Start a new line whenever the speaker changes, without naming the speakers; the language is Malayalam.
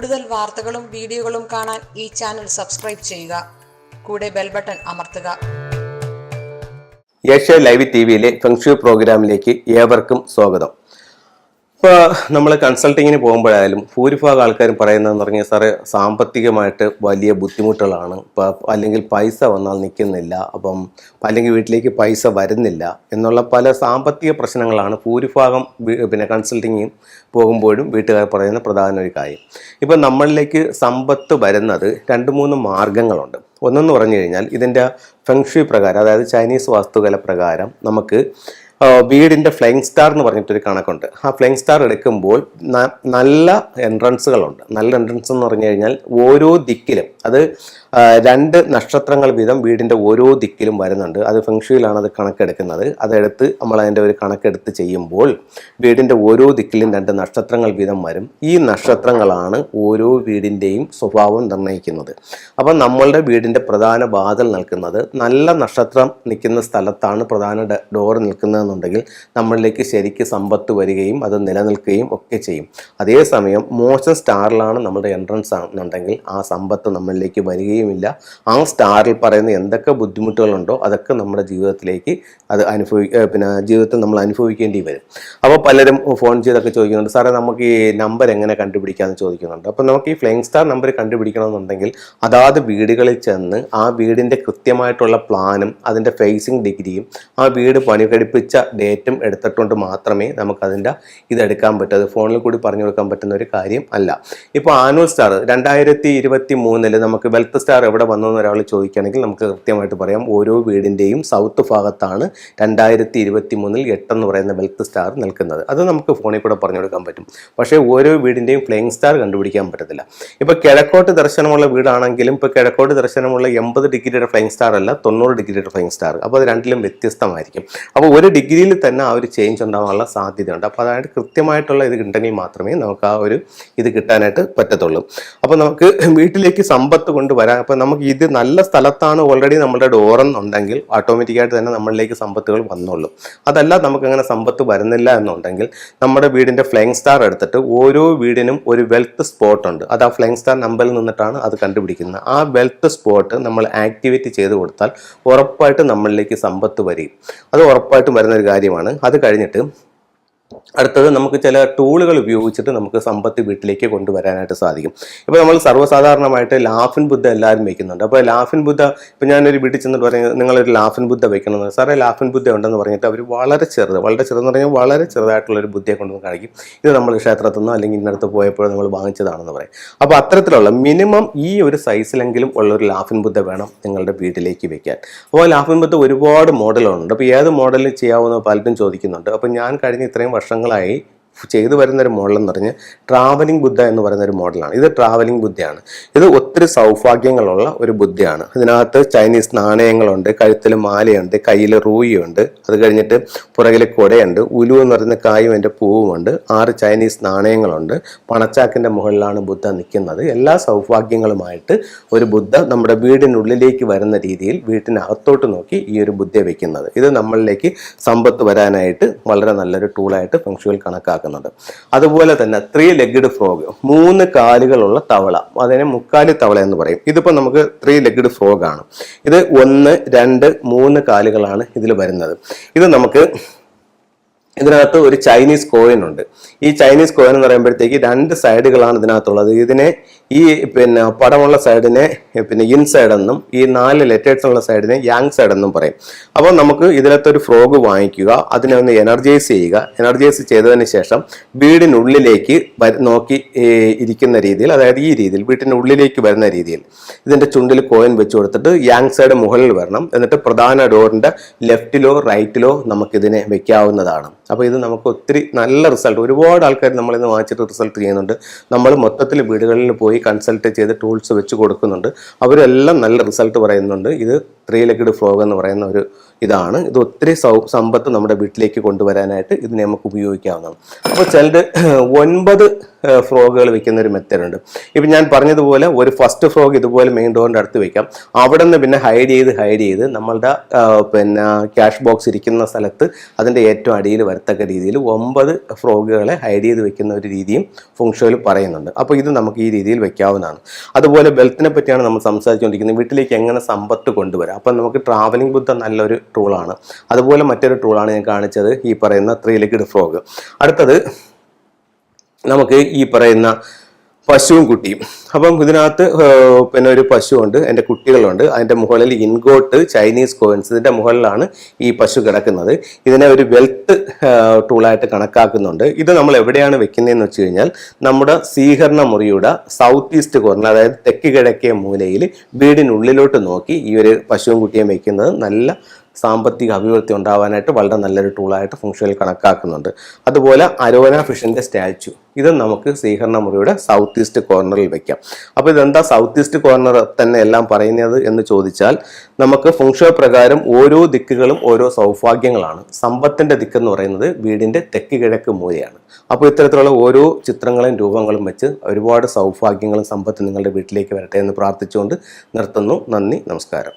കൂടുതൽ വാർത്തകളും വീഡിയോകളും കാണാൻ ഈ ചാനൽ സബ്സ്ക്രൈബ് ചെയ്യുക. കൂടെ ബെൽ ബട്ടൺ അമർത്തുക.
ഏഷ്യ ലൈവ് ടിവിയിലെ ഫെങ്ഷു പ്രോഗ്രാമിലേക്ക് ഏവർക്കും സ്വാഗതം. ഇപ്പോൾ നമ്മൾ കൺസൾട്ടിങ്ങിന് പോകുമ്പോഴായാലും ഭൂരിഭാഗം ആൾക്കാരും പറയുന്നതെന്ന് പറഞ്ഞാൽ സാറേ സാമ്പത്തികമായിട്ട് വലിയ ബുദ്ധിമുട്ടുകളാണ്, അല്ലെങ്കിൽ പൈസ വന്നാൽ നിൽക്കുന്നില്ല, അല്ലെങ്കിൽ വീട്ടിലേക്ക് പൈസ വരുന്നില്ല എന്നുള്ള പല സാമ്പത്തിക പ്രശ്നങ്ങളാണ് ഭൂരിഭാഗം കൺസൾട്ടിങ്ങിന് പോകുമ്പോഴും വീട്ടുകാർ പറയുന്ന പ്രധാന ഒരു കാര്യം. ഇപ്പം നമ്മളിലേക്ക് സമ്പത്ത് വരുന്നത് 2-3 മാർഗങ്ങളുണ്ട്. ഒന്നെന്ന് പറഞ്ഞു കഴിഞ്ഞാൽ ഇതിൻ്റെ ഫെങ്ഷു പ്രകാരം, അതായത് ചൈനീസ് വാസ്തുകല പ്രകാരം നമുക്ക് വീടിൻ്റെ ഫ്ലൈങ് സ്റ്റാർ എന്ന് പറഞ്ഞിട്ടൊരു കണക്കുണ്ട്. ആ ഫ്ലൈങ് സ്റ്റാർ എടുക്കുമ്പോൾ നല്ല എൻട്രൻസുകളുണ്ട്. നല്ല എൻട്രൻസ് എന്ന് പറഞ്ഞു കഴിഞ്ഞാൽ ഓരോ ദിക്കിലും, അത് 2 നക്ഷത്രങ്ങൾ വീതം വീടിൻ്റെ ഓരോ ദിക്കിലും വരുന്നുണ്ട്. അത് ഫെങ്ഷുയിലാണ് അത് കണക്കെടുക്കുന്നത്. അതെടുത്ത് നമ്മൾ അതിൻ്റെ ഒരു കണക്കെടുത്ത് ചെയ്യുമ്പോൾ വീടിൻ്റെ ഓരോ ദിക്കിലും 2 നക്ഷത്രങ്ങൾ വീതം വരും. ഈ നക്ഷത്രങ്ങളാണ് ഓരോ വീടിൻ്റെയും സ്വഭാവം നിർണ്ണയിക്കുന്നത്. അപ്പം നമ്മളുടെ വീടിൻ്റെ പ്രധാന വാതിൽ നിൽക്കുന്നത് നല്ല നക്ഷത്രം നിൽക്കുന്ന സ്ഥലത്താണ് പ്രധാന ഡോർ നിൽക്കുന്നതെന്നുണ്ടെങ്കിൽ നമ്മളിലേക്ക് ശരിക്ക് സമ്പത്ത് വരികയും അത് നിലനിൽക്കുകയും ഒക്കെ ചെയ്യും. അതേസമയം മോശം സ്റ്റാറിലാണ് നമ്മുടെ എൻട്രൻസ് ആണെന്നുണ്ടെങ്കിൽ ആ സമ്പത്ത് നമ്മളിലേക്ക് വരികയും ഇല്ല. ആ സ്റ്റാറിൽ പറയുന്ന എന്തൊക്കെ ബുദ്ധിമുട്ടുകളുണ്ടോ അതൊക്കെ നമ്മുടെ ജീവിതത്തിലേക്ക് അത് ജീവിതത്തിൽ നമ്മൾ അനുഭവിക്കേണ്ടി വരും. അപ്പോൾ പലരും ഫോൺ ചെയ്തൊക്കെ ചോദിക്കുന്നുണ്ട്, സാറേ നമുക്ക് ഈ നമ്പർ എങ്ങനെ കണ്ടുപിടിക്കാമെന്ന് ചോദിക്കുന്നുണ്ട്. അപ്പോൾ നമുക്ക് ഈ ഫ്ലൈങ് സ്റ്റാർ നമ്പർ കണ്ടുപിടിക്കണമെന്നുണ്ടെങ്കിൽ അതാത് വീടുകളിൽ ചെന്ന് ആ വീടിൻ്റെ കൃത്യമായിട്ടുള്ള പ്ലാനും അതിൻ്റെ ഫേസിങ് ഡിഗ്രിയും ആ വീട് പണികഴിപ്പിച്ച ഡേറ്റും എടുത്തിട്ടുണ്ട് മാത്രമേ നമുക്കതിൻ്റെ ഇതെടുക്കാൻ പറ്റൂ. അത് ഫോണിൽ കൂടി പറഞ്ഞു കൊടുക്കാൻ പറ്റുന്ന ഒരു കാര്യം അല്ല. ഇപ്പോൾ ആനുവൽ സ്റ്റാർ 2023 നമുക്ക് വെൽത്ത് സ്റ്റാർ എവിടെ വന്നു എന്ന് ഒരാൾ ചോദിക്കുകയാണെങ്കിൽ നമുക്ക് കൃത്യമായിട്ട് പറയാം. ഓരോ വീടിൻ്റെയും സൗത്ത് ഭാഗത്താണ് 2023 8 എന്ന് പറയുന്ന വെൽത്ത് സ്റ്റാർ നിൽക്കുന്നത്. അത് നമുക്ക് ഫോണിൽ കൂടെ പറഞ്ഞു കൊടുക്കാൻ പറ്റും. പക്ഷേ ഓരോ വീടിൻ്റെയും ഫ്ലൈങ് സ്റ്റാർ കണ്ടുപിടിക്കാൻ പറ്റത്തില്ല. ഇപ്പോൾ കിഴക്കോട്ട് ദർശനമുള്ള വീടാണെങ്കിലും ഇപ്പോൾ കിഴക്കോട്ട് ദർശനമുള്ള 80 ഡിഗ്രിയുടെ ഫ്ലൈങ് സ്റ്റാർ അല്ല 90 ഡിഗ്രിയുടെ ഫ്ലൈങ് സ്റ്റാർ. അപ്പോൾ അത് രണ്ടിലും വ്യത്യസ്തമായിരിക്കും. അപ്പോൾ ഒരു ഡിഗ്രിയിൽ തന്നെ ആ ഒരു ചേഞ്ച് ഉണ്ടാകാനുള്ള സാധ്യതയുണ്ട്. അപ്പോൾ അതായത് കൃത്യമായിട്ടുള്ള ഇത് ഉണ്ടെങ്കിൽ മാത്രമേ നമുക്ക് ആ ഒരു ഇത് കിട്ടാനായിട്ട് പറ്റത്തുള്ളൂ. അപ്പോൾ നമുക്ക് വീട്ടിലേക്ക് സമ്പത്ത് കൊണ്ടുവരാൻ, അപ്പോൾ നമുക്ക് ഇത് നല്ല സ്ഥലത്താണ് ഓൾറെഡി നമ്മുടെ ഡോറെന്നുണ്ടെങ്കിൽ ഓട്ടോമാറ്റിക്കായിട്ട് തന്നെ നമ്മളിലേക്ക് സമ്പത്തുകൾ വന്നോളും. അതല്ല നമുക്കങ്ങനെ സമ്പത്ത് വരുന്നില്ല എന്നുണ്ടെങ്കിൽ നമ്മുടെ വീടിൻ്റെ ഫ്ലൈങ് സ്റ്റാർ എടുത്തിട്ട് ഓരോ വീടിനും ഒരു വെൽത്ത് സ്പോട്ട് ഉണ്ട്. അത് ആ ഫ്ലൈങ് സ്റ്റാർ നമ്പറിൽ നിന്നിട്ടാണ് അത് കണ്ടുപിടിക്കുന്നത്. ആ വെൽത്ത് സ്പോട്ട് നമ്മൾ ആക്ടിവേറ്റ് ചെയ്ത് കൊടുത്താൽ ഉറപ്പായിട്ടും നമ്മളിലേക്ക് സമ്പത്ത് വരും. അത് ഉറപ്പായിട്ടും വരുന്നൊരു കാര്യമാണ്. അത് കഴിഞ്ഞിട്ട് അടുത്തത് നമുക്ക് ചില ടൂളുകൾ ഉപയോഗിച്ചിട്ട് നമുക്ക് സമ്പത്ത് വീട്ടിലേക്ക് കൊണ്ടുവരാനായിട്ട് സാധിക്കും. ഇപ്പോൾ നമ്മൾ സർവ്വസാധാരണമായിട്ട് ലാഫിൻ ബുദ്ധ എല്ലാവരും വയ്ക്കുന്നുണ്ട്. അപ്പോൾ ലാഫിൻ ബുദ്ധ, ഇപ്പോൾ ഞാനൊരു വീട്ടിൽ ചെന്നിട്ട് പറയുന്നത് നിങ്ങളൊരു ലാഫിൻ ബുദ്ധ വയ്ക്കണമെന്ന്, സാറേ ലാഫിൻ ബുദ്ധ ഉണ്ടെന്ന് പറഞ്ഞിട്ട് അവർ വളരെ ചെറുതെന്ന് പറഞ്ഞാൽ വളരെ ചെറുതായിട്ടുള്ളൊരു ബുദ്ധിയെ കൊണ്ടുവന്ന് കാണിക്കും. ഇത് നമ്മൾ ക്ഷേത്രത്തിൽ നിന്നോ അല്ലെങ്കിൽ ഇന്നടത്ത് പോയപ്പോഴോ നമ്മൾ വാങ്ങിച്ചതാണെന്ന് പറയും. അപ്പോൾ അത്തരത്തിലുള്ള മിനിമം ഈ ഒരു സൈസിലെങ്കിലും ഉള്ളൊരു ലാഫിൻ ബുദ്ധ വേണം നിങ്ങളുടെ വീട്ടിലേക്ക് വെക്കാൻ. അപ്പോൾ ലാഫിൻ ബുദ്ധ ഒരുപാട് മോഡലുണ്ട്. അപ്പോൾ ഏത് മോഡലിൽ ചെയ്യാവുന്ന പലരും ചോദിക്കുന്നുണ്ട്. അപ്പോൾ ഞാൻ കഴിഞ്ഞ ഇത്രയും വർഷങ്ങളായി ചെയ്തു വരുന്നൊരു മോഡലെന്ന് പറഞ്ഞ് ട്രാവലിംഗ് ബുദ്ധ എന്ന് പറയുന്നൊരു മോഡലാണ്. ഇത് ട്രാവലിംഗ് ബുദ്ധയാണ്. ഇത് ഒത്തിരി സൗഭാഗ്യങ്ങളുള്ള ഒരു ബുദ്ധയാണ്. ഇതിനകത്ത് ചൈനീസ് നാണയങ്ങളുണ്ട്, കഴുത്തിൽ മാലയുണ്ട്, കയ്യിൽ റൂയിയുണ്ട്, അത് കഴിഞ്ഞിട്ട് പുറകിൽ കുടയുണ്ട്, ഉലു എന്ന് പറയുന്ന കായും എൻ്റെ പൂവുമുണ്ട്, 6 ചൈനീസ് നാണയങ്ങളുണ്ട്, പണച്ചാക്കിൻ്റെ മുകളിലാണ് ബുദ്ധ നിൽക്കുന്നത്. എല്ലാ സൗഭാഗ്യങ്ങളുമായിട്ട് ഒരു ബുദ്ധ നമ്മുടെ വീടിനുള്ളിലേക്ക് വരുന്ന രീതിയിൽ വീട്ടിനകത്തോട്ട് നോക്കി ഈ ഒരു ബുദ്ധ വെക്കുന്നത്. ഇത് നമ്മളിലേക്ക് സമ്പത്ത് വരാനായിട്ട് വളരെ നല്ലൊരു ടൂളായിട്ട് ഫെങ്ഷുവിൽ കണക്കാക്കും. അതുപോലെ തന്നെ 3 ലെഗ്ഡ് ഫ്രോഗ്, 3 കാലുകളുള്ള തവള, അതിനെ മുക്കാലി തവള എന്ന് പറയും. ഇതിപ്പോൾ നമുക്ക് 3 ലെഗ്ഡ് ഫ്രോഗ് ആണ്. ഇത് 1, 2, 3 കാലുകളാണ് ഇതിൽ വരുന്നത്. ഇത് നമുക്ക് ഇതിനകത്ത് ഒരു ചൈനീസ് കോയിൻ ഉണ്ട്. ഈ ചൈനീസ് കോയിൻ എന്ന് പറയുമ്പോഴത്തേക്ക് 2 സൈഡുകളാണ് ഇതിനകത്തുള്ളത്. ഇതിനെ ഈ പടമുള്ള സൈഡിനെ ഇൻസൈഡ് എന്നും ഈ 4 ലെറ്റേഴ്സ് ഉള്ള സൈഡിനെ യാങ് സൈഡ് എന്നും പറയും. അപ്പോൾ നമുക്ക് ഇതിലത്തെ ഒരു ഫ്രോഗ് വാങ്ങിക്കുക, അതിനെ ഒന്ന് എനർജൈസ് ചെയ്യുക. എനർജൈസ് ചെയ്തതിന് ശേഷം വീടിനുള്ളിലേക്ക് നോക്കി ഇരിക്കുന്ന രീതിയിൽ, അതായത് ഈ രീതിയിൽ വീട്ടിനുള്ളിലേക്ക് വരുന്ന രീതിയിൽ ഇതിൻ്റെ ചുണ്ടിൽ കോയിൻ വെച്ച് കൊടുത്തിട്ട് യാങ് സൈഡ് മുകളിൽ വരണം. എന്നിട്ട് പ്രധാന ഡോറിൻ്റെ ലെഫ്റ്റിലോ റൈറ്റിലോ നമുക്കിതിനെ വെക്കാവുന്നതാണ്. അപ്പോൾ ഇത് നമുക്ക് ഒത്തിരി നല്ല റിസൾട്ട്, ഒരുപാട് ആൾക്കാർ നമ്മളിന്ന് വാങ്ങിച്ചിട്ട് റിസൾട്ട് ചെയ്യുന്നുണ്ട്. നമ്മൾ മൊത്തത്തിൽ വീടുകളിൽ പോയി കൺസൾട്ട് ചെയ്ത് ടൂൾസ് വെച്ച് കൊടുക്കുന്നുണ്ട്. അവരെല്ലാം നല്ല റിസൾട്ട് പറയുന്നുണ്ട്. ഇത് 3 ലെഗ്ഡ് ഫ്രോഗ് എന്ന് പറയുന്ന ഒരു ഇതാണ്. ഇത് ഒത്തിരി സമ്പത്ത് നമ്മുടെ വീട്ടിലേക്ക് കൊണ്ടുവരാനായിട്ട് ഇതിനെ നമുക്ക് ഉപയോഗിക്കാവുന്നതാണ്. അപ്പോൾ ചിലത് 9 ഫ്രോഗുകൾ വെക്കുന്ന ഒരു മെത്തേഡ് ഉണ്ട്. ഇപ്പം ഞാൻ പറഞ്ഞതുപോലെ ഒരു ഫസ്റ്റ് ഫ്രോഗ് ഇതുപോലെ മെയിൻ ഡോറിൻ്റെ അടുത്ത് വെക്കാം. അവിടെ നിന്ന് പിന്നെ ഹൈഡ് ചെയ്ത് നമ്മളുടെ പിന്നെ ക്യാഷ് ബോക്സ് ഇരിക്കുന്ന സ്ഥലത്ത് അതിൻ്റെ ഏറ്റവും അടിയിൽ വരത്തക്ക രീതിയിൽ 9 ഫ്രോഗുകളെ ഹൈഡ് ചെയ്ത് വെക്കുന്ന ഒരു രീതിയും ഫുങ്ഷോയിൽ പറയുന്നുണ്ട്. അപ്പോൾ ഇത് നമുക്ക് ഈ രീതിയിൽ വെക്കാവുന്നതാണ്. അതുപോലെ വെൽത്തിനെ പറ്റിയാണ് നമ്മൾ സംസാരിച്ചുകൊണ്ടിരിക്കുന്നത്. വീട്ടിലേക്ക് എങ്ങനെ സമ്പത്ത് കൊണ്ടുവരാം. അപ്പം നമുക്ക് ട്രാവലിംഗ് ബുദ്ധ നല്ലൊരു ടൂളാണ്. അതുപോലെ മറ്റൊരു ടൂളാണ് ഞാൻ കാണിച്ചത്, ഈ പറയുന്ന 3 ലെഗ്ഡ് ഫ്രോഗ്. അടുത്തത് നമുക്ക് ഈ പറയുന്ന പശുവും കുട്ടിയും. അപ്പം ഇതിനകത്ത് പിന്നെ ഒരു പശുവുണ്ട്, എൻ്റെ കുട്ടികളുണ്ട്. അതിൻ്റെ മുകളിൽ ഇൻഗോട്ട്, ചൈനീസ് കോയിൻസ്, ഇതിൻ്റെ മുകളിലാണ് ഈ പശു കിടക്കുന്നത്. ഇതിനെ ഒരു വെൽത്ത് ടൂളായിട്ട് കണക്കാക്കുന്നുണ്ട്. ഇത് നമ്മൾ എവിടെയാണ് വെക്കുന്നതെന്ന് വെച്ച് കഴിഞ്ഞാൽ നമ്മുടെ സ്വീകരണ മുറിയുടെ സൗത്ത് ഈസ്റ്റ് കോർണർ, അതായത് തെക്ക് കിഴക്കേ മൂലയിൽ വീടിനുള്ളിലോട്ട് നോക്കി ഈ ഒരു പശുവും കുട്ടിയും വെക്കുന്നത് നല്ല സാമ്പത്തിക അഭിവൃദ്ധി ഉണ്ടാവാനായിട്ട് വളരെ നല്ലൊരു ടൂളായിട്ട് ഫുങ്ഷനിൽ കണക്കാക്കുന്നുണ്ട്. അതുപോലെ അരോന ഫിഷിൻ്റെ സ്റ്റാച്ചു, ഇത് നമുക്ക് സ്വീകരണ മുറിയുടെ സൗത്ത് ഈസ്റ്റ് കോർണറിൽ വെക്കാം. അപ്പോൾ ഇതെന്താ സൗത്ത് ഈസ്റ്റ് കോർണർ തന്നെ എല്ലാം പറയുന്നത് എന്ന് ചോദിച്ചാൽ, നമുക്ക് ഫുങ്ഷോ പ്രകാരം ഓരോ ദിക്കുകളും ഓരോ സൗഭാഗ്യങ്ങളാണ്. സമ്പത്തിൻ്റെ ദിക്കെന്ന് പറയുന്നത് വീടിൻ്റെ തെക്ക് കിഴക്ക് മൂലയാണ്. അപ്പോൾ ഇത്തരത്തിലുള്ള ഓരോ ചിത്രങ്ങളും രൂപങ്ങളും വെച്ച് ഒരുപാട് സൗഭാഗ്യങ്ങളും സമ്പത്ത് നിങ്ങളുടെ വീട്ടിലേക്ക് വരട്ടെ എന്ന് പ്രാർത്ഥിച്ചുകൊണ്ട് നിർത്തുന്നു. നന്ദി, നമസ്കാരം.